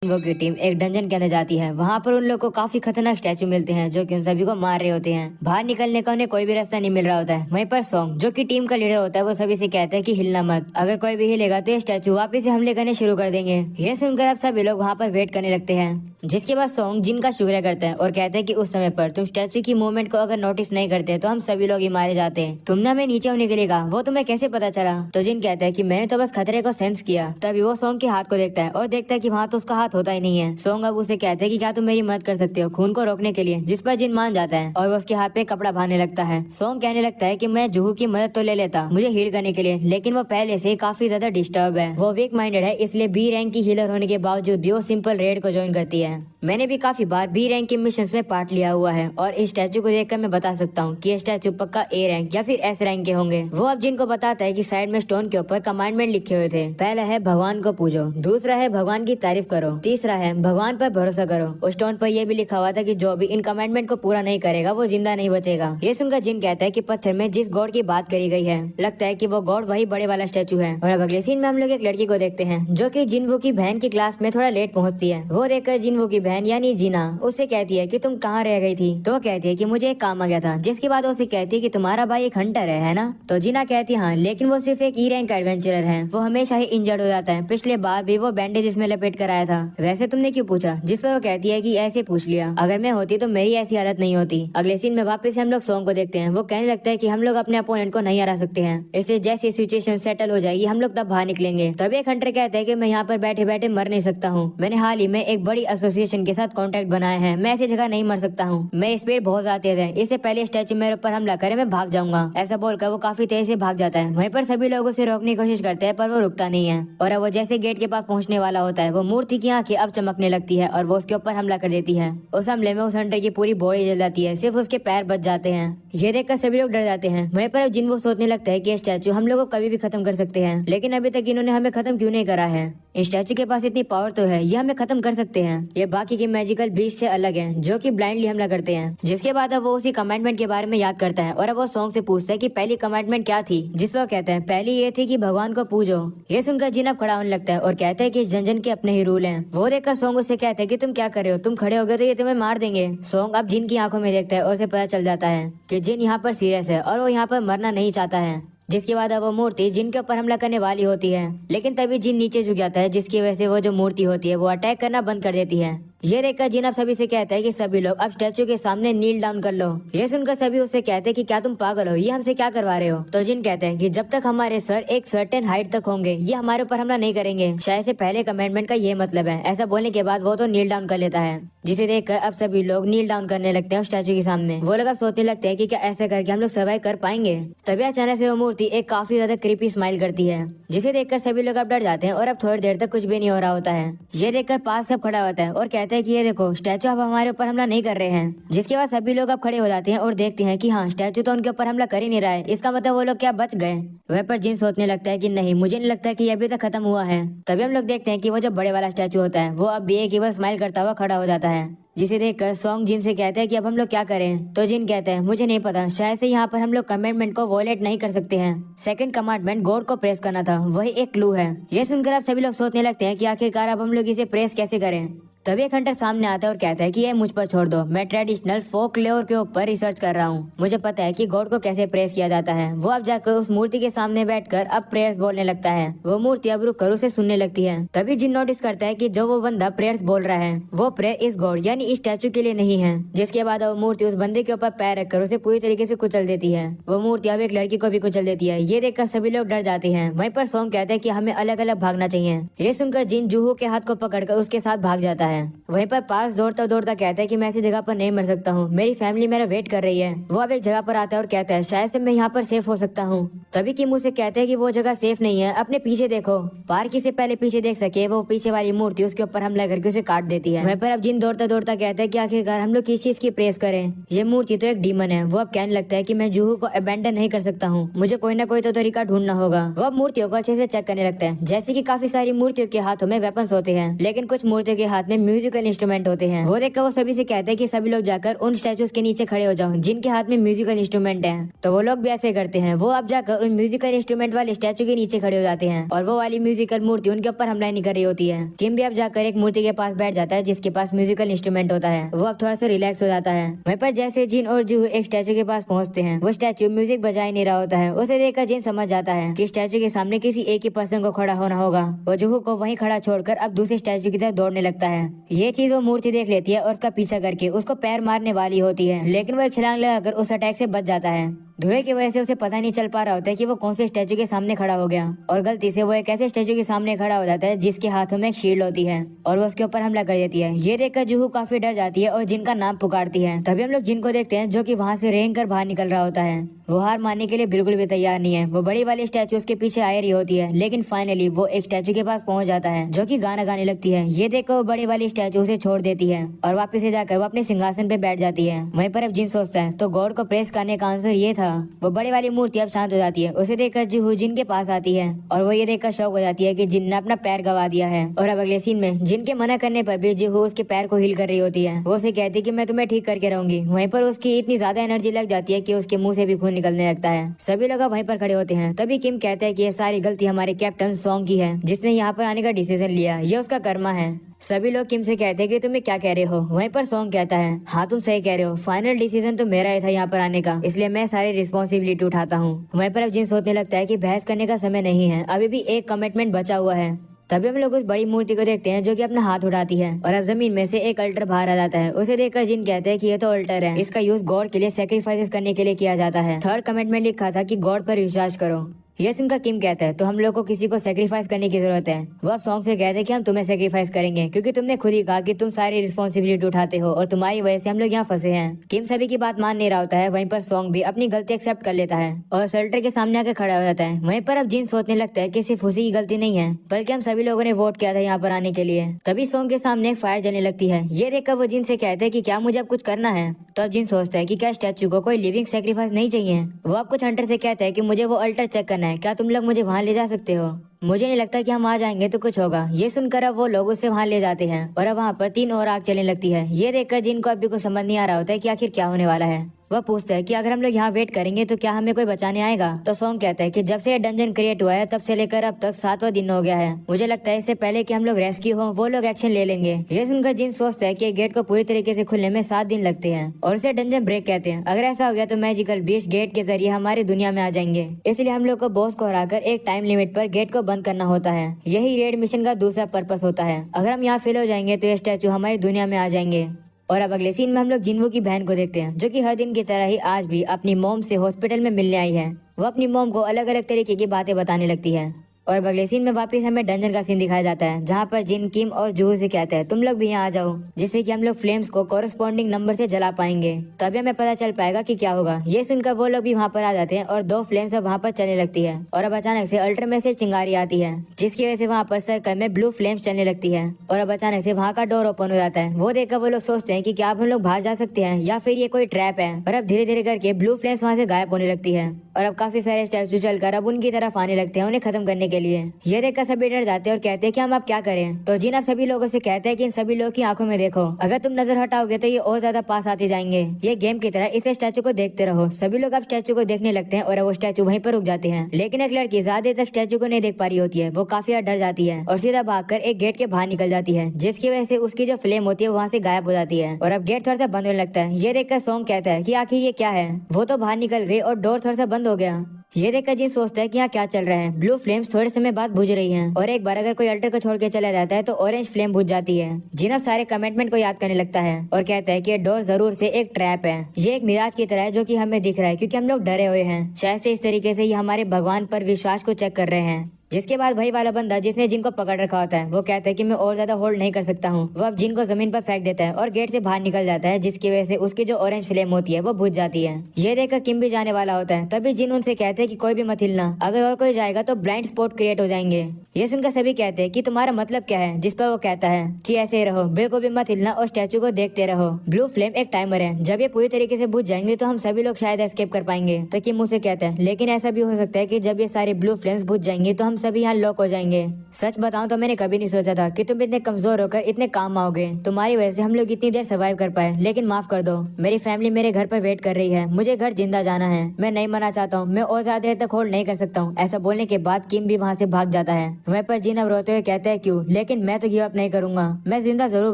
जिनवो की टीम एक डंजन के अंदर जाती है। वहाँ पर उन लोग को काफी खतरनाक स्टैचू मिलते हैं जो कि उन सभी को मार रहे होते हैं। बाहर निकलने का उन्हें कोई भी रास्ता नहीं मिल रहा होता है। वहीं पर सॉन्ग जो कि टीम का लीडर होता है वो सभी से कहता है कि हिलना मत, अगर कोई भी हिलेगा तो ये स्टैचू वापस से हमले करने शुरू कर देंगे। ये सुनकर अब सभी लोग वहाँ पर वेट करने लगते हैं। जिसके बाद सॉन्ग जिन का शुक्रिया करता है और कहता है कि उस समय पर तुम स्टैचू की मूवमेंट को अगर नोटिस नहीं करते तो हम सभी लोग ही मारे जाते। तुमने हमें नीचे होने के लिए कहा, वो तुम्हें कैसे पता चला? तो जिन कहता है कि मैंने तो बस खतरे को सेंस किया। तभी वो सॉन्ग के हाथ को देखता है और देखता है कि वहाँ तो उसका हाथ होता ही नहीं है। सॉन्ग अब उसे कहता है कि क्या तुम मेरी मदद कर सकते हो खून को रोकने के लिए, जिस पर जिन मान जाता है और वो उसके हाथ पे कपड़ा बांधने लगता है। सॉन्ग कहने लगता है कि मैं जूहू की मदद तो ले लेता मुझे हील करने के लिए, लेकिन वो पहले से काफी ज्यादा डिस्टर्ब है। वो वीक माइंडेड है, इसलिए बी रैंक की हीलर होने के बावजूद भी वो सिंपल रेड को ज्वाइन करती है। मैंने भी काफी बार बी रैंक के मिशंस में पार्ट लिया हुआ है और इस स्टैचू को देखकर मैं बता सकता हूँ कि ये स्टैचू पक्का ए रैंक या फिर एस रैंक के होंगे। वो अब जिनको बताता है कि साइड में स्टोन के ऊपर कमांडमेंट लिखे हुए थे। पहला है भगवान को पूजो, दूसरा है भगवान की तारीफ करो, तीसरा है भगवान पर भरोसा करो। उस स्टोन पर यह भी लिखा हुआ था कि जो भी इन कमांडमेंट को पूरा नहीं करेगा वो जिंदा नहीं बचेगा। ये सुनकर जिन कहता है कि पत्थर में जिस गॉड की बात करी गई है लगता है कि वो गॉड वही बड़े वाला स्टैचू है। और अब अगले सीन में हम लोग एक लड़की को देखते हैं जो कि जिनवू की बहन की क्लास में थोड़ा लेट पहुंचती है। वो देखकर जिनवू की बहन यानी जीना उससे कहती है कि तुम कहाँ रह गई थी? तो वो कहती है कि मुझे एक काम आ गया था। जिसके बाद उसे कहती है कि तुम्हारा भाई एक हंटर है ना? तो जीना कहती है हाँ, लेकिन वो सिर्फ एक ई रैंक एडवेंचरर है, वो हमेशा ही इंजर्ड हो जाता है। पिछले बार भी वो बैंडेज इसमें लपेट कर आया था। वैसे तुमने क्यों पूछा? जिस पर वो कहती है कि ऐसे पूछ लिया, अगर मैं होती तो मेरी ऐसी हालत नहीं होती। अगले सीन में वापस हम लोग सॉन्ग को देखते हैं। वो कहने लगता है कि हम लोग अपने अपोनेंट को नहीं हरा सकते हैं, इसलिए जैसी सिचुएशन सेटल हो जाएगी हम लोग तब बाहर निकलेंगे। तभी एक हंटर कहता है कि मैं यहाँ पर बैठे बैठे मर नहीं सकता हूँ, मैंने हाल ही में एक बड़ी एसोसिएशन के साथ कॉन्टेक्ट बनाया है, मैं ऐसी जगह नहीं मर सकता हूँ, मेरी स्पीड बहुत ज्यादा तेज है, इससे पहले स्टैचू मेरे ऊपर हमला करे मैं भाग जाऊंगा। ऐसा बोलकर वो काफी तेज से भाग जाता है। वहीं पर सभी लोग उसे रोकने की कोशिश करते हैं पर वो रुकता नहीं है। और अब वो जैसे गेट के पास पहुंचने वाला होता है वो मूर्ति की आंखें अब चमकने लगती है और वो उसके ऊपर हमला कर देती है। उस हमले में उस हंटर की पूरी बॉडी जल जाती है, सिर्फ उसके पैर बच जाते हैं। ये देखकर सभी लोग डर जाते हैं। वहीं पर अब जिन वो सोचने लगता है कि स्टैचू हम लोग को कभी भी खत्म कर सकते हैं, लेकिन अभी तक इन्होंने हमें खत्म क्यों नहीं करा है? इस स्टैचू के पास इतनी पावर तो है, ये हमें खत्म कर सकते हैं। ये बाकी के मैजिकल बीस्ट से अलग है जो कि ब्लाइंडली हमला करते हैं। जिसके बाद अब वो उसी कमांडमेंट के बारे में याद करता है और अब वो सॉन्ग से पूछता है कि पहली कमांडमेंट क्या थी? जिस पर कहता है पहली ये थी कि भगवान को पूजो। ये सुनकर जिन अब खड़ा होने लगता है और कहता है कि इस जंजन के अपने ही रूल हैं। वो देखकर सॉन्ग उससे कहता है कि तुम क्या कर रहे हो, तुम खड़े हो गए तो ये तुम्हें मार देंगे। सॉन्ग अब जिन की आंखों में देखता है और उसे पता चल जाता है कि जिन यहाँ पर सीरियस है और वो यहाँ पर मरना नहीं चाहता है। जिसके बाद अब वो मूर्ति जिन के ऊपर हमला करने वाली होती है, लेकिन तभी जिन नीचे झुक जाता है, जिसकी वजह से वो जो मूर्ति होती है वो अटैक करना बंद कर देती है। ये देखकर जिन अब सभी से कहता है कि सभी लोग अब स्टैचू के सामने नील डाउन कर लो। ये सुनकर सभी उससे कहते हैं कि क्या तुम पागल हो, ये हमसे क्या करवा रहे हो? तो जिन कहते हैं कि जब तक हमारे सर एक सर्टेन हाइट तक होंगे ये हमारे ऊपर हमला नहीं करेंगे। शायद से पहले कमेंटमेंट का ये मतलब है। ऐसा बोलने के बाद वो तो नील डाउन कर लेता है, जिसे देखकर अब सभी लोग नील डाउन करने लगते हैं स्टैचू के सामने। वो लोग अब सोचने लगते हैं कि क्या ऐसा करके हम लोग सर्वाइव कर पाएंगे। तभी अचानक से वो मूर्ति एक काफी ज्यादा क्रीपी स्माइल करती है, जिसे देखकर सभी लोग अब डर जाते हैं और अब थोड़ी देर तक कुछ भी नहीं हो रहा होता है। ये देखकर पास सब खड़ा होता है और कहता है कि ये देखो स्टैचू अब हमारे ऊपर हमला नहीं कर रहे हैं। जिसके बाद सभी लोग अब खड़े हो जाते हैं और देखते हैं कि हाँ स्टैचू तो उनके ऊपर हमला कर ही नहीं रहा है, इसका मतलब वो लोग क्या बच गए? वह पर जिन सोचने लगता है कि नहीं, मुझे नहीं लगता कि ये अभी तक खत्म हुआ है। तभी हम लोग देखते हैं कि वो जो बड़े वाला स्टैचू होता है वो अब भी एक केवल स्माइल करता हुआ खड़ा हो जाता है, जिसे देखकर सॉन्ग जिन से कहते हैं कि अब हम लोग क्या करें? तो जिन कहते हैं मुझे नहीं पता, शायद से यहाँ पर हम लोग कमांडमेंट को वॉयलेट नहीं कर सकते हैं। सेकंड कमांडमेंट गॉड को प्रेस करना था, वही एक क्लू है। ये सुनकर अब सभी लोग सोचने लगते हैं कि आखिरकार अब हम लोग इसे प्रेस कैसे करें। तभी एक हंटर सामने आता है और कहता है कि ये मुझ पर छोड़ दो, मैं ट्रेडिशनल फोक लेयर के ऊपर रिसर्च कर रहा हूँ, मुझे पता है कि गॉड को कैसे प्रेस किया जाता है। वो अब जाकर उस मूर्ति के सामने बैठकर अब प्रेयर्स बोलने लगता है। वो मूर्ति अब रुक कर उसे सुनने लगती है। तभी जिन नोटिस करता है कि जो वो बंदा प्रेयर्स बोल रहा है वो प्रेयर इस गॉड यानी इस स्टैचू के लिए नहीं है। जिसके बाद वो मूर्ति उस बंदे के ऊपर पैर रखकर उसे पूरी तरीके से कुचल देती है। वो मूर्ति अब एक लड़की को भी कुचल देती है। ये देखकर सभी लोग डर जाते हैं। वहीं पर सॉन्ग कहते हैं कि हमें अलग अलग भागना चाहिए। ये सुनकर जिन जूहू के हाथ को पकड़कर उसके साथ भाग जाता है। वहीं पर पास दौड़ता दौड़ता कहता है कि मैं ऐसी जगह पर नहीं मर सकता हूँ, मेरी फैमिली मेरा वेट कर रही है। वो अब एक जगह पर आता है और कहता है शायद से मैं यहाँ पर सेफ हो सकता हूँ। तभी कि मुझसे कहते हैं कि वो जगह सेफ नहीं है, अपने पीछे देखो। पार्की से पहले पीछे देख सके वो पीछे वाली मूर्ति उसके ऊपर हमला करके उसे काट देती है। वहीं पर अब जिन दौड़ता दौड़ता कहता है कि आखिरकार हम लोग किस चीज की प्रेस करें, ये मूर्ति तो एक डीमन है। वो अब कहने लगता है कि मैं जूहू को अबेंडन नहीं कर सकता हूँ, मुझे कोई ना कोई तो तरीका ढूंढना होगा। वो अब मूर्तियों को अच्छे से चेक करने लगता है। जैसे कि काफी सारी मूर्तियों के हाथों में वेपन्स होते हैं, लेकिन कुछ मूर्तियों के हाथ में म्यूजिकल इंस्ट्रूमेंट होते हैं। वो देखकर वो सभी से कहते हैं कि सभी लोग जाकर उन स्टैचूज के नीचे खड़े हो जाओ जिनके हाथ में म्यूजिकल इंस्ट्रूमेंट है। तो वो लोग भी ऐसे करते हैं। वो अब जाकर उन म्यूजिकल इंस्ट्रूमेंट वाले स्टैचू के नीचे खड़े हो जाते हैं और वो वाली म्यूजिकल मूर्ति उनके ऊपर हमला नहीं कर रही होती है। किम भी अब जाकर एक मूर्ति के पास बैठ जाता है जिसके पास म्यूजिकल इंस्ट्रूमेंट होता है। वो अब थोड़ा सा रिलैक्स हो जाता है। वहीं पर जैसे जिन और जूहू एक स्टैचू के पास पहुंचते हैं, वो स्टैचू म्यूजिक बजा ही नहीं रहा होता है। उसे देखकर जिन समझ जाता है कि स्टैचू के सामने किसी एक ही पर्सन को खड़ा होना होगा। वो जूहू को वहीं खड़ा छोड़कर अब दूसरे स्टैचू की तरफ दौड़ने लगता है। ये चीज वो मूर्ति देख लेती है और उसका पीछा करके उसको पैर मारने वाली होती है, लेकिन वो एक छलांग लगाकर उस अटैक से बच जाता है। धुएं की वजह से उसे पता नहीं चल पा रहा होता है कि वो कौन से स्टैचू के सामने खड़ा हो गया और गलती से वो एक ऐसे स्टैचू के सामने खड़ा हो जाता है जिसके हाथों में एक शील्ड होती है और वो उसके ऊपर हमला कर देती है। ये देखकर जूहू काफी डर जाती है और जिन का नाम पुकारती है। तभी हम लोग जिन को देखते हैं जो कि वहाँ से रेंग कर बाहर निकल रहा होता है। वो हार मानने के लिए बिल्कुल भी तैयार नहीं है। वो बड़ी वाली स्टैचू उसके पीछे आ रही होती है, लेकिन फाइनली वो एक स्टैचू के पास पहुंच जाता है जो कि गाना गाने लगती है। ये देखकर वो बड़ी वाली स्टैचू उसे छोड़ देती है और वापस से जाकर वो अपने सिंहासन पे बैठ जाती है। वहीं पर अब जिन सोचता है तो गॉड को प्रेस करने का आंसर ये था। वो बड़ी वाली मूर्ति अब शांत हो जाती है। उसे देखकर जूहू जिन के पास आती है और वो ये देखकर शौक हो जाती है कि जिन ने अपना पैर गवा दिया है। और अब अगले सीन में जिन के मना करने पर भी जूहू उसके पैर को हील कर रही होती है। वो उसे कहती है कि मैं तुम्हें ठीक करके रहूंगी। वहीं पर उसकी इतनी ज्यादा एनर्जी लग जाती है कि उसके मुंह से भी खून निकलने लगता है। सभी लोग वहीं पर खड़े होते हैं। तभी किम कहता है कि ये सारी गलती हमारे कैप्टन सॉन्ग की है जिसने यहाँ पर आने का डिसीजन लिया। ये उसका कर्मा है। सभी लोग किम से कहते हैं कि तुम्हें क्या कह रहे हो। वहीं पर सॉन्ग कहता है हाँ तुम सही कह रहे हो, फाइनल डिसीजन तो मेरा ही था यहाँ पर आने का, इसलिए मैं सारी रिस्पॉन्सिबिलिटी उठाता हूँ। वहीं पर अब जिन सोचने लगता है कि बहस करने का समय नहीं है, अभी भी एक कमिटमेंट बचा हुआ है। तभी हम लोग उस बड़ी मूर्ति को देखते हैं जो कि अपना हाथ उठाती है और अब जमीन में से एक अल्टर बाहर आ जाता है। उसे देखकर जिन कहते हैं कि ये तो अल्टर है, इसका यूज गॉड के लिए सेक्रीफाइसेस करने के लिए किया जाता है। थर्ड कमिटमेंट लिखा था कि गॉड पर विश्वास करो। ये सुनकर किम कहता है तो हम लोग को किसी को सेक्रीफाइस करने की जरूरत है। वो अब सॉन्ग से कहते हैं कि हम तुम्हें सेक्रीफाइस करेंगे क्योंकि तुमने खुद ही कहा कि तुम सारी रिस्पॉन्सिबिलिटी उठाते हो और तुम्हारी वजह से हम लोग यहाँ फंसे हैं। किम सभी की बात मान नहीं रहा होता है। वहीं पर सॉन्ग भी अपनी गलती एक्सेप्ट कर लेता है और सल्टर के सामने आकर खड़ा हो जाता है। वहीं पर अब जिन सोचने लगता है कि सिर्फ उसी की गलती नहीं है बल्कि हम सभी लोगों ने वोट किया था यहाँ पर आने के लिए। तभी सॉन्ग के सामने एक फायर जलने लगती है। ये देखकर वो जिन से कहते हैं कि क्या मुझे अब कुछ करना है। तो अब जिन सोचता है कि क्या स्टैचू को कोई लिविंग सेक्रीफाइस नहीं चाहिए। वो अब कुछ हंटर से कहता है कि मुझे वो अल्टर चेक करना है, क्या तुम लोग मुझे वहाँ ले जा सकते हो। मुझे नहीं लगता कि हम आ जाएंगे तो कुछ होगा। ये सुनकर अब वो लोग उसे वहाँ ले जाते हैं और अब वहाँ पर 3 और आग चलने लगती है। ये देखकर जिनको अभी कुछ समझ नहीं आ रहा होता है कि आखिर क्या होने वाला है। वह पूछता है कि अगर हम लोग यहाँ वेट करेंगे तो क्या हमें कोई बचाने आएगा। तो सॉन्ग कहता है कि जब से ये डंजन क्रिएट हुआ है तब से लेकर अब तक 7वां दिन हो गया है। मुझे लगता है इससे पहले कि हम लोग रेस्क्यू हो वो लोग एक्शन ले लेंगे। ये सुनकर जिन सोचता है कि गेट को पूरी तरीके से खुलने में 7 दिन लगते हैं और इसे डंजन ब्रेक कहते हैं। अगर ऐसा हो गया तो मैजिकल बीस्ट गेट के जरिए हमारी दुनिया में आ जाएंगे, इसलिए हम लोग को बॉस को हराकर एक टाइम लिमिट पर गेट को बंद करना होता है। यही रेड मिशन का दूसरा पर्पस होता है। अगर हम यहाँ फेल हो जाएंगे तो ये स्टैचू हमारी दुनिया में आ जाएंगे। और अब अगले सीन में हम लोग जिन्वो की बहन को देखते हैं जो कि हर दिन की तरह ही आज भी अपनी मॉम से हॉस्पिटल में मिलने आई है। वो अपनी मॉम को अलग अलग तरीके की बातें बताने लगती है। और अब अगले सीन में वापस हमें डंजन का सीन दिखाया जाता है जहाँ पर जिन किम और जूहू से कहते हैं तुम लोग भी यहाँ आ जाओ, जिससे कि हम लोग फ्लेम्स को कोरेस्पॉन्डिंग नंबर से जला पाएंगे। तभी हमें पता चल पाएगा कि क्या होगा। ये सुनकर वो लोग भी वहाँ पर आ जाते हैं और 2 फ्लेम्स अब वहाँ पर चलने लगती है। और अब अचानक से अल्टर में से चिंगारी आती है जिसकी वजह से वहाँ पर सर्कल में ब्लू फ्लेम्स चलने लगती है। और अब अचानक से वहाँ का डोर ओपन हो जाता है। वो देखकर वो लोग सोचते हैं कि क्या अब हम लोग बाहर जा सकते हैं या फिर ये कोई ट्रैप है। और अब धीरे धीरे करके ब्लू फ्लेम्स वहाँ से गायब होने लगती है और अब काफी सारे स्टैचू चलकर अब उनकी तरफ आने लगते हैं उन्हें खत्म करने के लिए। ये देखकर सभी डर जाते हैं और कहते हैं कि हम अब क्या करें। तो जिन अब सभी लोगों से कहते हैं कि इन सभी लोगों की आंखों में देखो, अगर तुम नजर हटाओगे तो ये और ज्यादा पास आते जाएंगे। ये गेम की तरह इस स्टैचू को देखते रहो। सभी लोग अब स्टैचू को देखने लगते हैं और वो स्टैचू वहीं पर रुक जाते हैं। लेकिन एक लड़की ज्यादा देर तक स्टैचू को नहीं देख पा रही होती है। वो काफी डर जाती है और सीधा भागकर एक गेट के बाहर निकल जाती है, जिसकी वजह से उसकी जो फ्लेम होती है वहाँ से गायब हो जाती है और अब गेट थोड़ा सा बंद होने लगता है। ये देखकर सॉन्ग कहता है कि आखिर ये क्या है। वो तो बाहर निकल गई और डोर थोड़ा सा बंद हो गया। ये देखकर जिन सोचता है कि यहाँ क्या चल रहा है। ब्लू फ्लेम्स थोड़े समय बाद बुझ रही हैं और एक बार अगर कोई अल्टर को छोड़ के चला जाता है तो ऑरेंज फ्लेम बुझ जाती है। जिन अब सारे कमिटमेंट को याद करने लगता है और कहता है कि ये डोर जरूर से एक ट्रैप है। ये एक मिराज की तरह है जो कि हमें दिख रहा है क्योंकि हम लोग डरे हुए हैं। शायद से इस तरीके से ये हमारे भगवान पर विश्वास को चेक कर रहे हैं। जिसके बाद वही वाला बंदा जिसने जिन को पकड़ रखा होता है वो कहता है कि मैं और ज्यादा होल्ड नहीं कर सकता हूँ। वो अब जिन को जमीन पर फेंक देता है और गेट से बाहर निकल जाता है, जिसकी वजह से उसकी जो ऑरेंज फ्लेम होती है वो बुझ जाती है। ये देखकर किम भी जाने वाला होता है। तभी जिन उनसे कहते हैं कि कोई भी मत हिलना, अगर और कोई जाएगा तो ब्लाइंड स्पॉट क्रिएट हो जाएंगे। ये सुनकर सभी कहते हैं कि तुम्हारा मतलब क्या है, जिस पर वो कहता है कि ऐसे ही रहो, बिल्कुल भी मत हिलना और स्टैचू को देखते रहो। ब्लू फ्लेम एक टाइमर है, जब ये पूरी तरीके से बुझ जाएंगे तो हम सभी लोग शायद एस्केप कर पाएंगे। तो किम उसे कहता है लेकिन ऐसा भी हो सकता है कि जब ये सारे ब्लू फ्लेम्स बुझ जाएंगे तो हम सभी यहाँ लॉक हो जाएंगे। सच बताऊं तो मैंने कभी नहीं सोचा था कि तुम इतने कमजोर होकर इतने काम आओगे। तुम्हारी वजह से हम लोग इतनी देर सर्वाइव कर पाए, लेकिन माफ कर दो, मेरी फैमिली मेरे घर पर वेट कर रही है, मुझे घर जिंदा जाना है, मैं नहीं मरना चाहता हूँ, मैं और ज्यादा देर तक होल्ड नहीं कर सकता हूँ। ऐसा बोलने के बाद किम भी वहाँ से भाग जाता है। वहीं पर जिन अब रोते हुए कहते हैं क्यों, लेकिन मैं तो गिव अप नहीं करूंगा, मैं जिंदा जरूर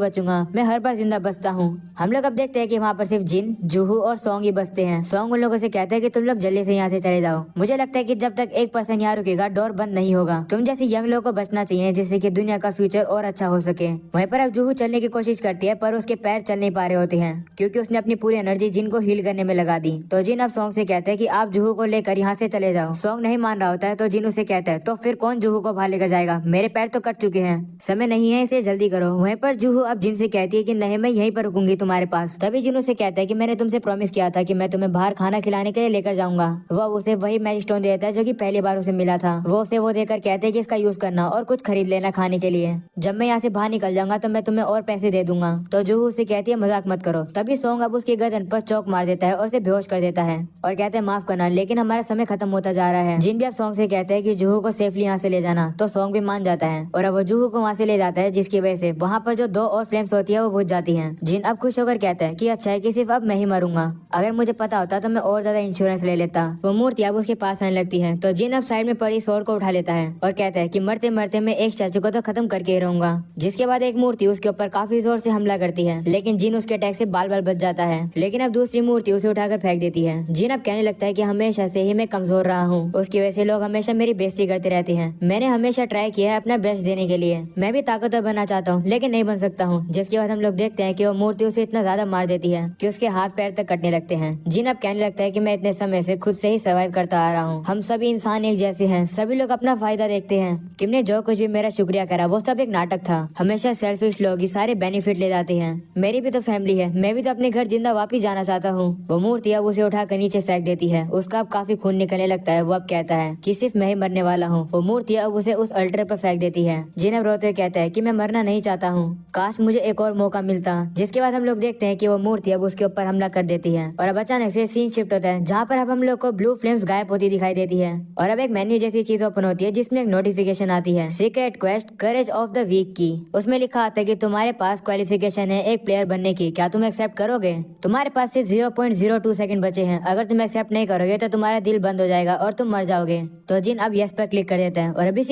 बचूंगा, मैं हर बार जिंदा बचता हूँ। हम लोग अब देखते हैं कि वहाँ पर सिर्फ जिन, जूहू और सॉन्ग ही बचते हैं। सॉन्ग उन लोगों से कहते हैं कि तुम लोग जल्दी से यहाँ से चले जाओ, मुझे लगता है कि जब तक एक पर्सन यहाँ रुकेगा डोर बंद नहीं होगा। तुम जैसे यंग लोगों को बचना चाहिए जिससे कि दुनिया का फ्यूचर और अच्छा हो सके। वहीं पर अब जूहू चलने की कोशिश करती है पर उसके पैर चल नहीं पा रहे होते हैं क्योंकि उसने अपनी पूरी एनर्जी जिन को हील करने में लगा दी। तो जिन अब सॉन्ग से कहते हैं कि आप जूहू को लेकर यहाँ से चले जाओ। सॉन्ग नहीं मान रहा होता है तो जिन उसे कहता है तो फिर कौन जूहू को बाहर लेकर जाएगा, मेरे पैर तो कट चुके हैं, समय नहीं है, इसे जल्दी करो। वहीं पर जूहू अब जिन से कहती है कि नहीं, मैं यहीं पर रुकूंगी तुम्हारे पास। तभी जिन उसे कहता है कि मैंने तुमसे प्रॉमिस किया था कि मैं तुम्हें बाहर खाना खिलाने के लिए लेकर जाऊंगा। वो उसे वही मैजिक स्टोन देता है जो कि पहली बार उसे मिला था। वो उसे वो देकर कहते हैं कि इसका यूज करना और कुछ खरीद लेना खाने के लिए, जब मैं यहाँ से बाहर निकल जाऊंगा तो मैं तुम्हें और पैसे दे दूंगा। तो जूहू उसे कहती है मजाक मत करो। तभी सॉन्ग अब उसकी गर्दन पर चौक मार देता है और उसे बेहोश कर देता है और कहते हैं माफ करना, लेकिन हमारा समय खत्म होता जा रहा है। जिन भी अब सॉन्ग से कहते हैं कि जूहू को सेफली यहाँ से ले जाना, तो सॉन्ग भी मान जाता है और अब वो जूहू को वहाँ से ले जाता है, जिसकी वजह से वहाँ पर जो 2 और फ्लेम्स होती है वो बुझ जाती हैं। जिन अब खुश होकर कहता है कि अच्छा है कि सिर्फ अब मैं ही मरूंगा, अगर मुझे पता होता तो मैं और ज्यादा इंश्योरेंस ले लेता। वो मूर्ति अब उसके पास आने लगती है तो जिन अब साइड में पड़ी स्वॉर्ड को उठा लेता है और कहता है कि मरते मरते मैं एक स्टैचू को तो खत्म करके ही रहूंगा। जिसके बाद एक मूर्ति उसके ऊपर काफी जोर से हमला करती है, लेकिन जिन उसके अटैक से बाल बाल बच जाता है। लेकिन अब दूसरी मूर्ति उसे उठाकर फेंक देती है। जिन अब कहने लगता है कि हमेशा से ही मैं कमजोर रहा हूँ, उसकी वजह से लोग हमेशा मेरी बेइज्जती करते रहते हैं। मैंने हमेशा ट्राई किया है अपना बेस्ट देने के लिए, मैं भी ताकतवर बनना चाहता हूँ लेकिन नहीं बन सकता हूँ। जिसके बाद हम लोग देखते हैं कि वो मूर्ति उसे इतना ज्यादा मार देती है कि उसके हाथ पैर तक कटने लगते हैं। जिन अब कहने लगता है कि मैं इतने समय से खुद से ही सर्वाइव करता आ रहा हूँ, हम सभी इंसान एक जैसे हैं, सभी लोग अपना फायदा देखते हैं। किम ने जो कुछ भी मेरा शुक्रिया करा वो सब एक नाटक था, हमेशा सेल्फिश लोग ही सारे बेनिफिट ले जाते हैं, मेरी भी तो फैमिली है, मैं भी तो अपने घर जिंदा वापिस जाना चाहता हूँ। वो मूर्ति अब उसे उठाकर नीचे फेंक देती है, उसका अब काफी खून निकलने लगता है। वो अब कहता है कि सिर्फ मैं ही मरने वाला हूँ। वो मूर्ति अब उसे उस अल्टर पर फेंक देती है। जिन अब रोते हुए कहता है कि मैं मरना नहीं चाहता हूँ, काश मुझे एक और मौका मिलता। जिसके बाद हम लोग देखते हैं कि वो मूर्ति अब उसके ऊपर हमला कर देती है और अब अचानक से सीन शिफ्ट होता है जहाँ पर अब हम लोग को ब्लू फ्लेम्स गायब होती दिखाई देती है और अब एक मेन्यू जैसी चीज ओपन होती है जिसमें एक नोटिफिकेशन आती है, secret quest courage of the week की। उसमें लिखा आता है कि तुम्हारे पास क्वालिफिकेशन है एक प्लेयर बनने की, क्या तुम एक्सेप्ट करोगे? तुम्हारे पास सिर्फ 0.02 सेकंड बचे हैं, अगर तुम एक्सेप्ट नहीं करोगे तो तुम्हारा दिल बंद हो जाएगा और तुम मर जाओगे। तो जिन अब यस पर क्लिक कर देता है और अभी